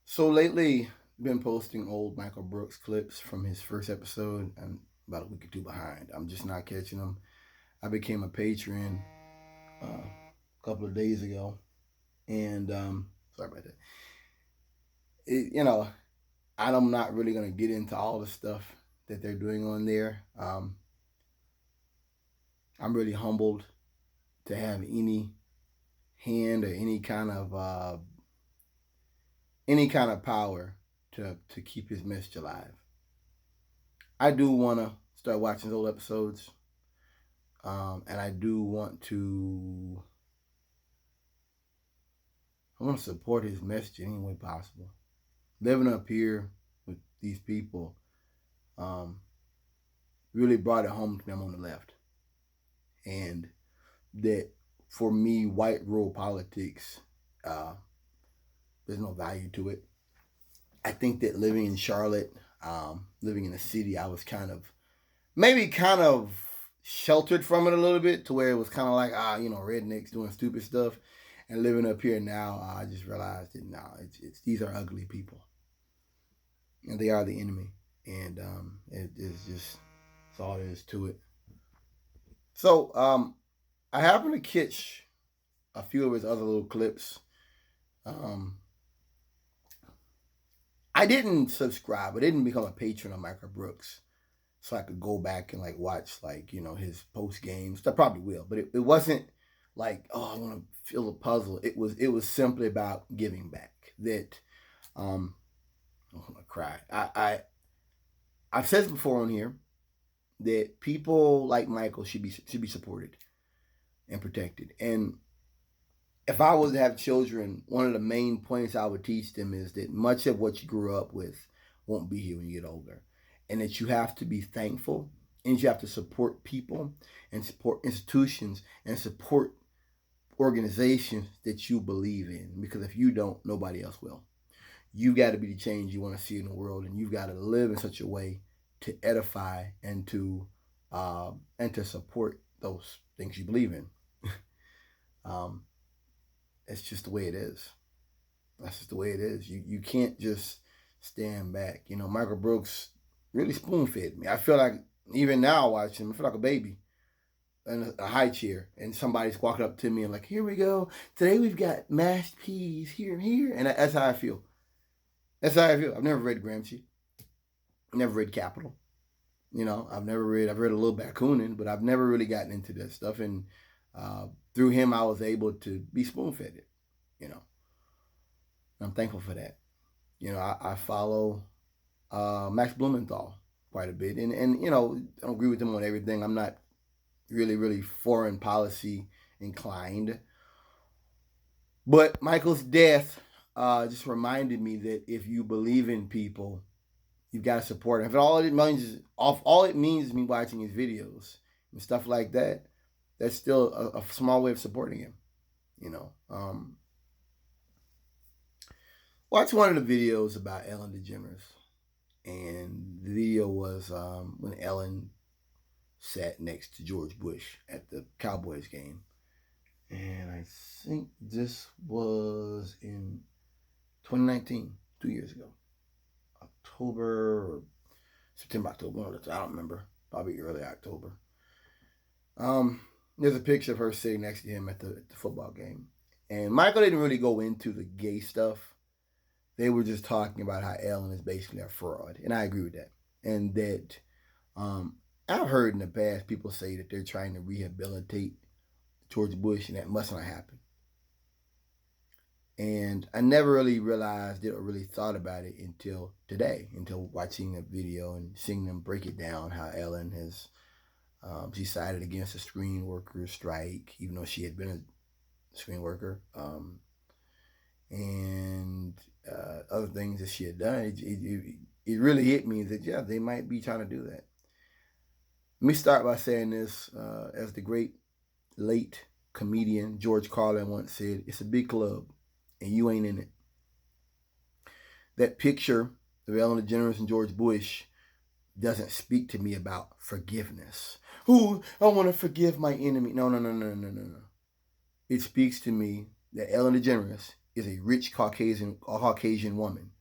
So lately, been posting old Michael Brooks clips from his first episode. I'm about a week or two behind. I'm just not catching them. I became a patron a couple of days ago, and sorry about that. You know, I'm not really gonna get into all the stuff that they're doing on there. I'm really humbled to have any hand or any kind of power to keep his message alive. I do want to start watching those old episodes. And I do want to. I want to support his message in any way possible. Living up here with these people um, really brought it home to them on the left, and that for me, white rural politics, uh, there's no value to it. I think that living in Charlotte, living in a city, I was kind of sheltered from it a little bit to where it was kind of like rednecks doing stupid stuff. And living up here now, I just realized that it's these are ugly people, and they are the enemy, and it's just that's all there is to it. So I happened to catch a few of his other little clips. Um, I didn't subscribe. I didn't become a patron of Michael Brooks, so I could go back and like watch his post games. I probably will, but it wasn't like, oh, I want to feel a puzzle. It was simply about giving back. That I'm gonna cry. I've said this before on here that people like Michael should be supported and protected. And if I was to have children, one of the main points I would teach them is that much of what you grew up with won't be here when you get older, and that you have to be thankful and you have to support people and support institutions and support organizations that you believe in, because if you don't, nobody else will. You've got to be the change you want to see in the world, and you've got to live in such a way to edify and to support those things you believe in. um, it's just the way it is. That's just the way it is. You can't just stand back. Michael Brooks really spoon fed me. I feel like even now watching him, I feel like a baby in a high chair, and somebody's walking up to me and like, "Here we go. Today we've got mashed peas here and here," and that's how I feel. That's how I feel. I've never read Gramsci. Never read Capital. I've read a little Bakunin, but I've never really gotten into that stuff. And through him, I was able to be spoon fed it. You know, I'm thankful for that. I follow Max Blumenthal quite a bit, and I don't agree with him on everything. I'm not really foreign policy inclined, but Michael's death just reminded me that if you believe in people, you've got to support him. If all it means is me watching his videos and stuff like that, that's still a small way of supporting him. You know, watch one of the videos about Ellen DeGeneres, and the video was when Ellen sat next to George Bush at the Cowboys game, and I think this was in 2019, 2 years ago, October or September, October. I don't remember. Probably early October. Um, there's a picture of her sitting next to him at the football game, and Michael didn't really go into the gay stuff. They were just talking about how Ellen is basically a fraud, and I agree with that. And that um, I've heard in the past people say that they're trying to rehabilitate George Bush, and that must not happen. And I never really realized it or really thought about it until today, until watching a video and seeing them break it down. How Ellen has she sided against a screen worker strike, even though she had been a screen worker, and other things that she had done. It really hit me that yeah, they might be trying to do that. Let me start by saying this: as the great late comedian George Carlin once said, "It's a big club, and you ain't in it." That picture of Ellen DeGeneres and George Bush doesn't speak to me about forgiveness. Who I want to forgive my enemy. No, no, no, no, no, no, no. It speaks to me that Ellen DeGeneres is a rich Caucasian woman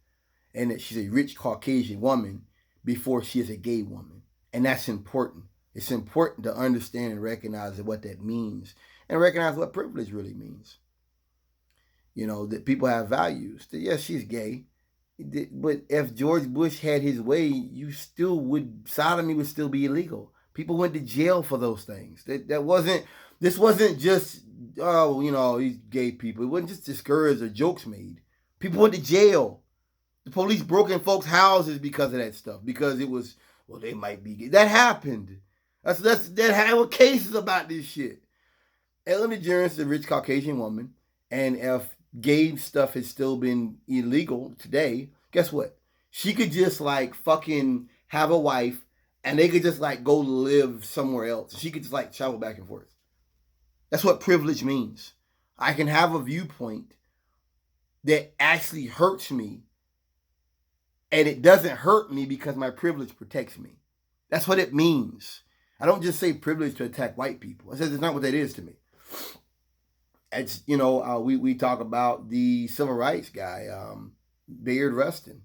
and that she's a rich Caucasian woman before she is a gay woman. And that's important. It's important to understand and recognize what that means and recognize what privilege really means. You know, that people have values. That, yes, she's gay. But if George Bush had his way, sodomy would still be illegal. People went to jail for those things. This wasn't just, oh, you know, these gay people. It wasn't just discouraged or jokes made. People went to jail. The police broke in folks' houses because of that stuff. Because it was, well, they might be gay. That happened. That had cases about this shit. Ellen DeGeneres is a rich Caucasian woman. And if gay stuff has still been illegal today, guess what? She could just like fucking have a wife and they could just like go live somewhere else. She could just like travel back and forth. That's what privilege means. I can have a viewpoint that actually hurts me and it doesn't hurt me because my privilege protects me. That's what it means. I don't just say privilege to attack white people. I said it's not what that is to me. It's, you know, we talk about the civil rights guy, Bayard Rustin.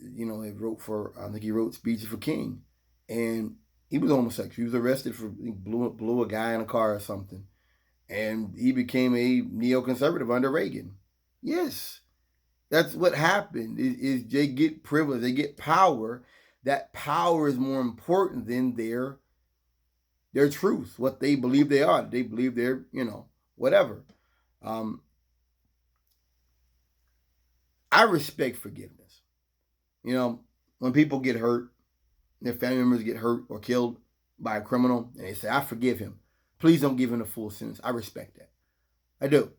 You know, I think he wrote Speeches for King. And he was homosexual. He was arrested he blew a guy in a car or something. And he became a neoconservative under Reagan. Yes, that's what happened. Is they get privilege, they get power. That power is more important than their truth, what they believe they are. They believe they're, you know, whatever. I respect forgiveness. You know, when people get hurt, their family members get hurt or killed by a criminal, and they say, I forgive him. Please don't give him a full sentence. I respect that. I do.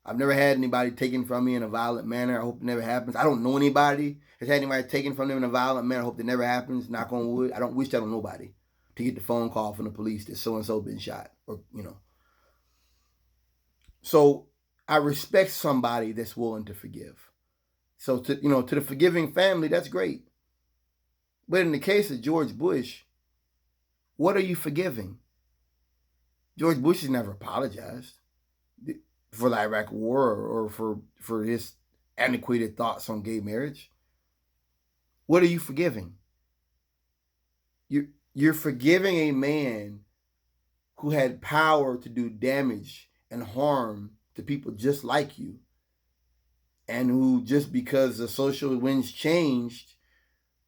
I've never had anybody taken from me in a violent manner. I hope it never happens. I don't know anybody that's had anybody taken from them in a violent manner. I hope that never happens. Knock on wood. I don't wish that on nobody to get the phone call from the police that so-and-so been shot or, you know. So I respect somebody that's willing to forgive. So to the forgiving family, that's great. But in the case of George Bush, what are you forgiving? George Bush has never apologized for the Iraq War or for his antiquated thoughts on gay marriage. What are you forgiving? You're forgiving a man who had power to do damage and harm to people just like you, and who, just because the social winds changed,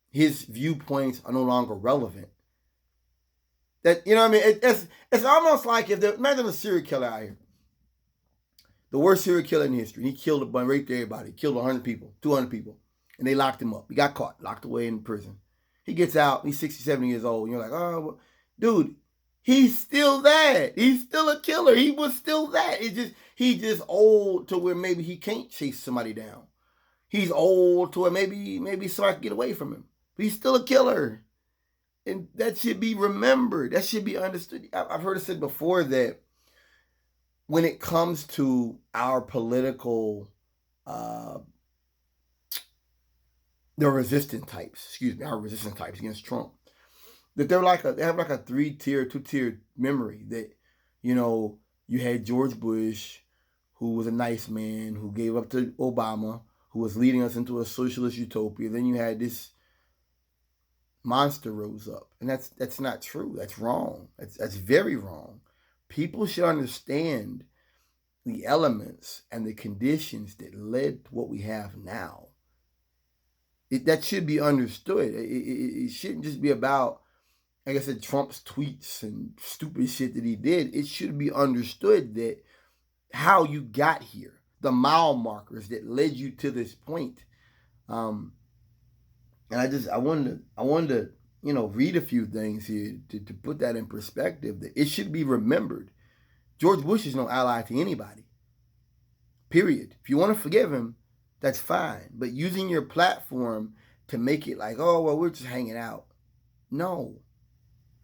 his viewpoints are no longer relevant. That, you know what I mean? It's almost like imagine a serial killer out here. The worst serial killer in history. He killed a bunch, raped everybody. Killed 100 people, 200 people. And they locked him up. He got caught, locked away in prison. He gets out, he's 67 years old. And you're like, oh, well, dude, he's still that. He's still a killer. He was still that. He's just old to where maybe he can't chase somebody down. He's old to where maybe somebody can get away from him. But he's still a killer. And that should be remembered. That should be understood. I've heard it said before that when it comes to our political, our resistance types against Trump, that they have like a 3-tier, 2-tier memory. That, you know, you had George Bush, who was a nice man, who gave up to Obama, who was leading us into a socialist utopia. Then you had this monster rose up. And that's not true. That's wrong. That's very wrong. People should understand the elements and the conditions that led to what we have now. That should be understood. It shouldn't just be about, like I said, Trump's tweets and stupid shit that he did. It should be understood that how you got here, the mile markers that led you to this point. And I wanted to, you know, read a few things here to put that in perspective. That it should be remembered. George Bush is no ally to anybody. Period. If you want to forgive him, that's fine. But using your platform to make it like, oh, well, we're just hanging out. No.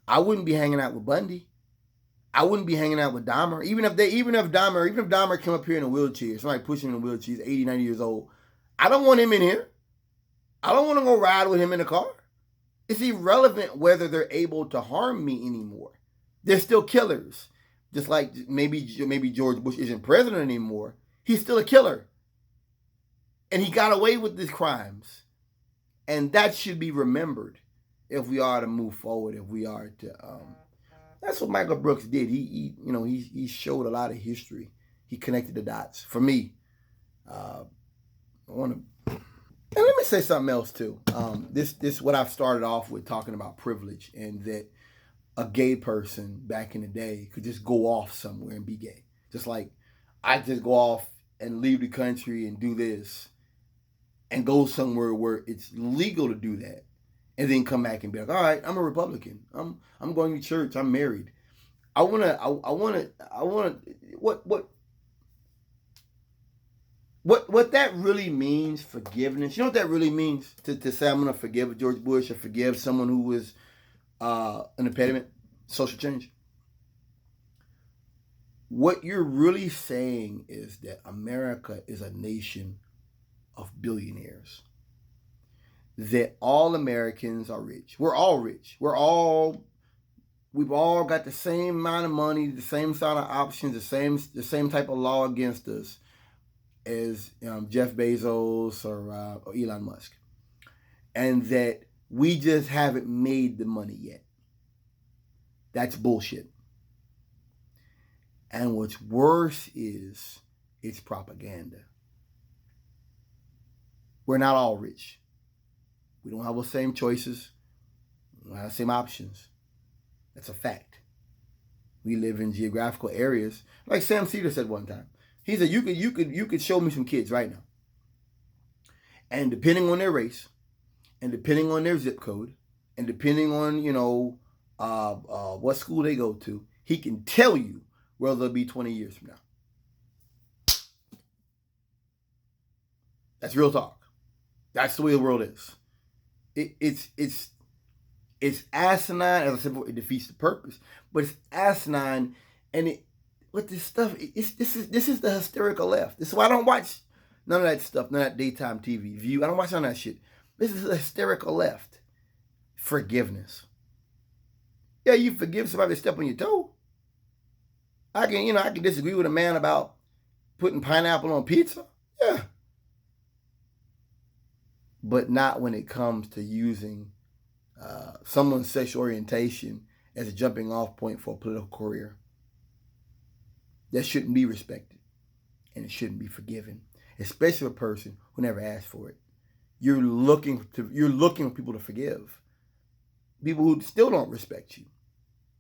I wouldn't be hanging out with Bundy. I wouldn't be hanging out with Dahmer. Even if Dahmer came up here in a wheelchair, somebody pushing him in a wheelchair, he's 80, 90 years old. I don't want him in here. I don't want to go ride with him in the car. It's irrelevant whether they're able to harm me anymore. They're still killers. Just like maybe George Bush isn't president anymore. He's still a killer. And he got away with his crimes. And that should be remembered if we are to move forward, if we are to that's what Michael Brooks did. He showed a lot of history. He connected the dots. For me, I want to, and let me say something else too. This what I've started off with talking about privilege, and that a gay person back in the day could just go off somewhere and be gay, just like I just go off and leave the country and do this, and go somewhere where it's legal to do that, and then come back and be like, all right, I'm a Republican. I'm going to church. I'm married. I wanna. What that really means, forgiveness. You know what that really means to say I'm gonna forgive George Bush or forgive someone who was an impediment, social change. What you're really saying is that America is a nation of billionaires. That all Americans are rich. We're all rich. We've all got the same amount of money, the same sort of options, the same type of law against us as Jeff Bezos or Elon Musk, and that we just haven't made the money yet. That's bullshit. And what's worse is it's propaganda. We're not all rich. We don't have the same choices. We don't have the same options. That's a fact. We live in geographical areas, like Sam Cedar said one time. He said, you could show me some kids right now. And depending on their race, and depending on their zip code, and depending on, what school they go to, he can tell you where they'll be 20 years from now. That's real talk. That's the way the world is. It's asinine. As I said before, it defeats the purpose. But it's asinine, and with this stuff, this is the hysterical left. This is why I don't watch none of that stuff, none of that daytime TV view. I don't watch none of that shit. This is the hysterical left. Forgiveness. Yeah, you forgive somebody that step on your toe. I can disagree with a man about putting pineapple on pizza. Yeah. But not when it comes to using someone's sexual orientation as a jumping off point for a political career. That shouldn't be respected, and it shouldn't be forgiven, especially a person who never asked for it. You're looking for people to forgive, people who still don't respect you.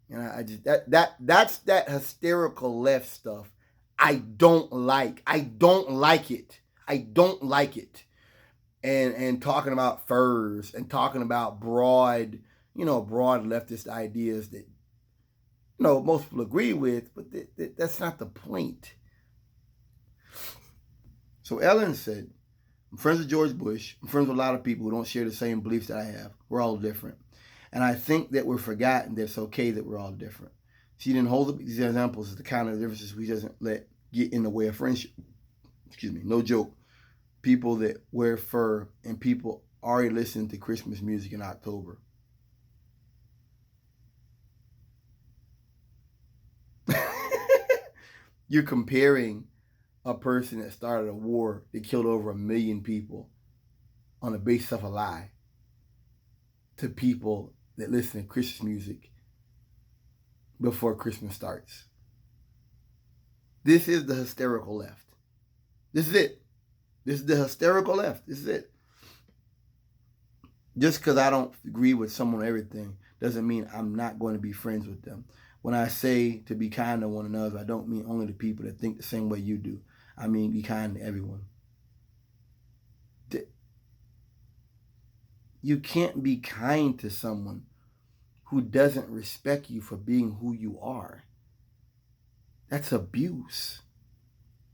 And I just that's that hysterical left stuff. I don't like it. I don't like it. And talking about furs and talking about broad leftist ideas that most people agree with, but that's not the point. So Ellen said, I'm friends with George Bush. I'm friends with a lot of people who don't share the same beliefs that I have. We're all different. And I think that we're forgotten that it's okay that we're all different. She didn't hold up these examples as the kind of differences we doesn't let get in the way of friendship. Excuse me, no joke. People that wear fur and people already listen to Christmas music in October. You're comparing a person that started a war that killed over 1 million people on the basis of a lie to people that listen to Christmas music before Christmas starts. This is the hysterical left. This is it. This is the hysterical left. This is it. Just because I don't agree with someone on everything doesn't mean I'm not going to be friends with them. When I say to be kind to one another, I don't mean only to people that think the same way you do. I mean be kind to everyone. You can't be kind to someone who doesn't respect you for being who you are. That's abuse.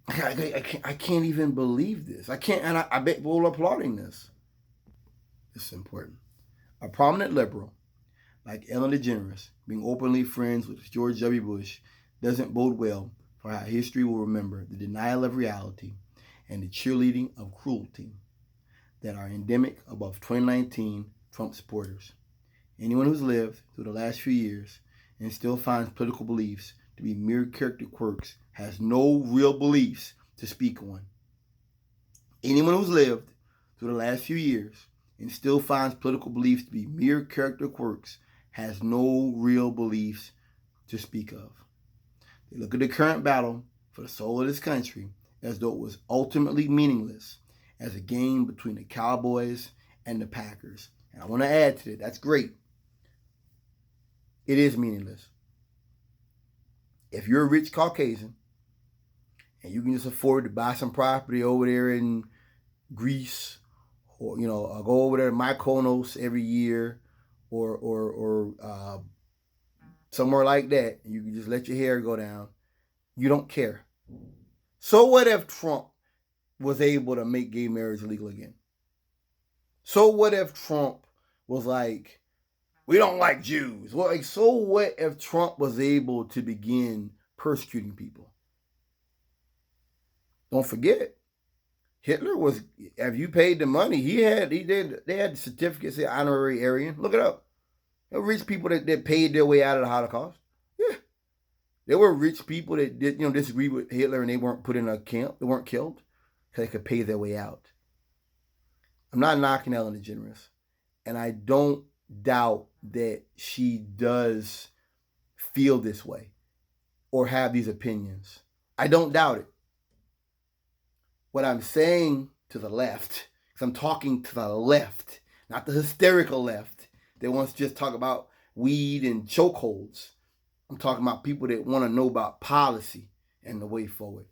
I can't even believe this. I can't, and I bet people are applauding this. This is important. A prominent liberal like Ellen DeGeneres being openly friends with George W. Bush doesn't bode well for how history will remember the denial of reality and the cheerleading of cruelty that are endemic above 2019 Trump supporters. Anyone who's lived through the last few years and still finds political beliefs to be mere character quirks has no real beliefs to speak on. Anyone who's lived through the last few years and still finds political beliefs to be mere character quirks has no real beliefs to speak of. They look at the current battle for the soul of this country as though it was ultimately meaningless as a game between the Cowboys and the Packers. And I want to add to that, that's great. It is meaningless. If you're a rich Caucasian and you can just afford to buy some property over there in Greece, or go over there to Mykonos every year, or somewhere like that, and you can just let your hair go down, you don't care. So what if Trump was able to make gay marriage legal again? So what if Trump was like, we don't like Jews? Well, like, so what if Trump was able to begin persecuting people? Don't forget, Hitler was, if you paid the money, they had certificates of honorary Aryan. Look it up. There were rich people that paid their way out of the Holocaust. Yeah. There were rich people that did, disagree with Hitler and they weren't put in a camp. They weren't killed because they could pay their way out. I'm not knocking Ellen DeGeneres. And I don't doubt that she does feel this way or have these opinions. I don't doubt it. What I'm saying to the left, because I'm talking to the left, not the hysterical left that wants to just talk about weed and chokeholds. I'm talking about people that want to know about policy and the way forward.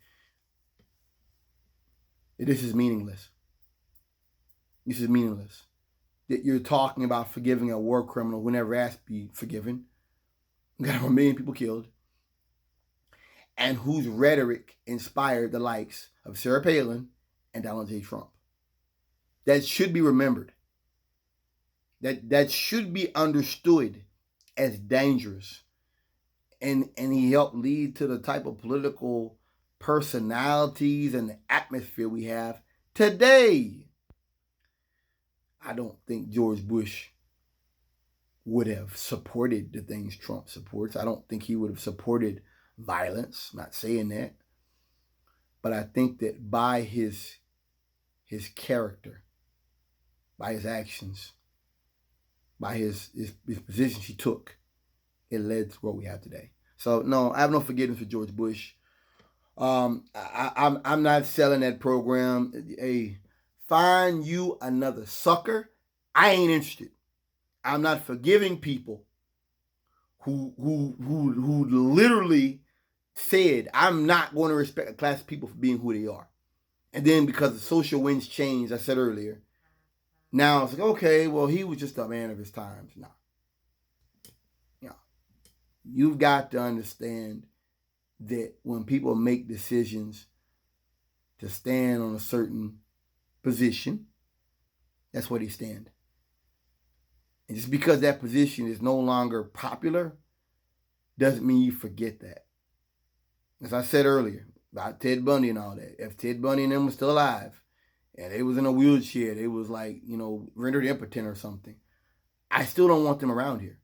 This is meaningless. This is meaningless. That you're talking about forgiving a war criminal who never asked to be forgiven. Got over 1 million people killed. And whose rhetoric inspired the likes of Sarah Palin and Donald J. Trump. That should be remembered. That should be understood as dangerous. And he helped lead to the type of political personalities and the atmosphere we have today. I don't think George Bush would have supported the things Trump supports. I don't think he would have supported violence. I'm not saying that. But I think that by his character, by his actions, by his positions he took, it led to what we have today. So no, I have no forgiveness for George Bush. I'm not selling that program. Hey, find you another sucker. I ain't interested. I'm not forgiving people who literally said, I'm not going to respect a class of people for being who they are. And then because the social winds changed, I said earlier, now it's like, okay, well, he was just a man of his times. No. You've got to understand that when people make decisions to stand on a certain position, that's where they stand. And just because that position is no longer popular doesn't mean you forget that. As I said earlier about Ted Bundy and all that, if Ted Bundy and them was still alive and they was in a wheelchair, they was like, rendered impotent or something, I still don't want them around here.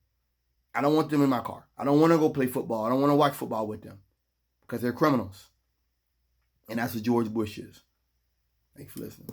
I don't want them in my car. I don't want to go play football. I don't want to watch football with them because they're criminals. And that's what George Bush is. Thanks for listening.